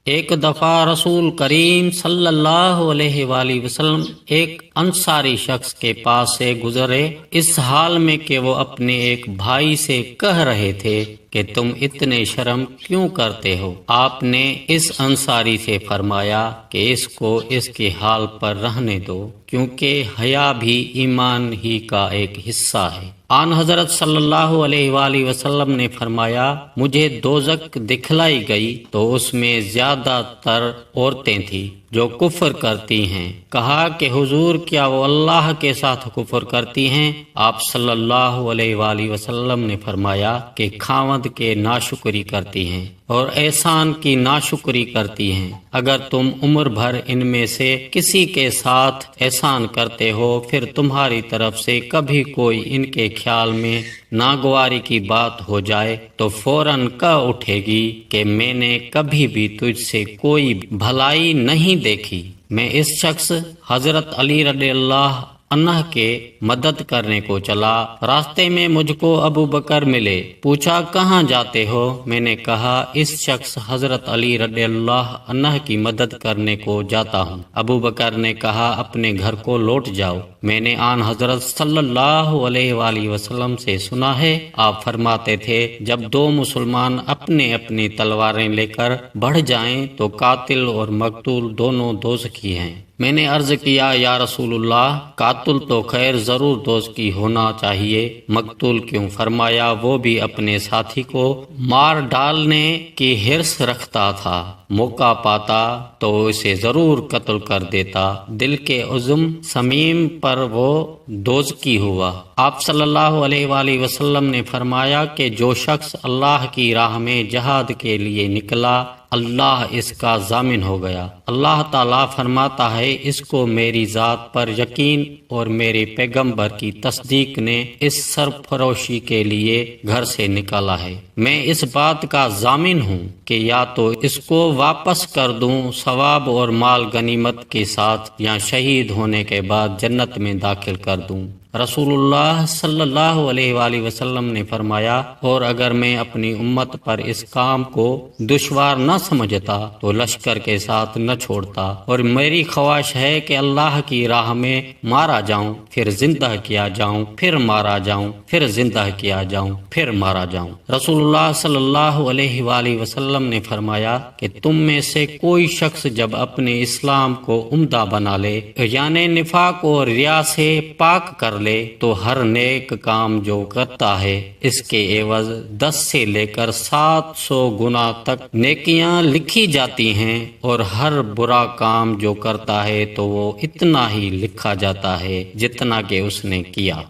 ایک دفعہ رسول کریم صلی اللہ علیہ وآلہ وسلم ایک انصاری شخص کے پاس سے گزرے، اس حال میں کہ وہ اپنے ایک بھائی سے کہہ رہے تھے کہ تم اتنے شرم کیوں کرتے ہو؟ آپ نے اس انصاری سے فرمایا کہ اس کو اس کے حال پر رہنے دو، کیونکہ حیا بھی ایمان ہی کا ایک حصہ ہے۔ آن حضرت صلی اللہ علیہ وآلہ وسلم نے فرمایا، مجھے دوزخ دکھلائی گئی تو اس میں زیادہ تر عورتیں تھیں جو کفر کرتی ہیں۔ کہا کہ حضور کیا وہ اللہ کے ساتھ کفر کرتی ہیں؟ آپ صلی اللہ علیہ وآلہ وسلم نے فرمایا کہ خاوند کے ناشکری کرتی ہیں اور احسان کی ناشکری کرتی ہیں۔ اگر تم عمر بھر ان میں سے کسی کے ساتھ احسان کرتے ہو، پھر تمہاری طرف سے کبھی کوئی ان کے خیال میں ناگواری کی بات ہو جائے تو فوراً کہہ اٹھے گی کہ میں نے کبھی بھی تجھ سے کوئی بھلائی نہیں دیکھی۔ میں اس شخص حضرت علی رضی اللہ عنہ کے مدد کرنے کو چلا، راستے میں مجھ کو ابو بکر ملے، پوچھا کہاں جاتے ہو؟ میں نے کہا اس شخص حضرت علی رضی اللہ عنہ کی مدد کرنے کو جاتا ہوں۔ ابو بکر نے کہا اپنے گھر کو لوٹ جاؤ، میں نے آن حضرت صلی اللہ علیہ وآلہ وسلم سے سنا ہے، آپ فرماتے تھے جب دو مسلمان اپنی اپنی تلواریں لے کر بڑھ جائیں تو قاتل اور مقتول دونوں دوزخی ہیں۔ میں نے عرض کیا یا رسول اللہ، قاتل تو خیر ضرور دوزخی ہونا چاہیے، مقتول کیوں؟ فرمایا وہ بھی اپنے ساتھی کو مار ڈالنے کی حرص رکھتا تھا، موقع پاتا تو اسے ضرور قتل کر دیتا، دل کے عزم صمیم پر وہ دوزخی ہوا۔ آپ صلی اللہ علیہ وآلہ وسلم نے فرمایا کہ جو شخص اللہ کی راہ میں جہاد کے لیے نکلا، اللہ اس کا ضامن ہو گیا۔ اللہ تعالیٰ فرماتا ہے اس کو میری ذات پر یقین اور میرے پیغمبر کی تصدیق نے اس سرفروشی کے لیے گھر سے نکالا ہے۔ میں اس بات کا ضامن ہوں کہ یا تو اس کو واپس کر دوں ثواب اور مال غنیمت کے ساتھ، یا شہید ہونے کے بعد جنت میں داخل کر دوں۔ رسول اللہ صلی اللہ علیہ وآلہ وسلم نے فرمایا، اور اگر میں اپنی امت پر اس کام کو دشوار نہ سمجھتا تو لشکر کے ساتھ نہ چھوڑتا، اور میری خواہش ہے کہ اللہ کی راہ میں مارا جاؤں، پھر زندہ کیا جاؤں، پھر مارا جاؤں، پھر زندہ کیا جاؤں، پھر مارا جاؤں۔ رسول اللہ صلی اللہ علیہ وآلہ وسلم نے فرمایا کہ تم میں سے کوئی شخص جب اپنے اسلام کو عمدہ بنا لے، یعنی نفاق اور ریا سے پاک کر لے، تو ہر نیک کام جو کرتا ہے اس کے عوض 10 سے لے کر 700 گنا تک نیکیاں لکھی جاتی ہیں، اور ہر برا کام جو کرتا ہے تو وہ اتنا ہی لکھا جاتا ہے جتنا کہ اس نے کیا۔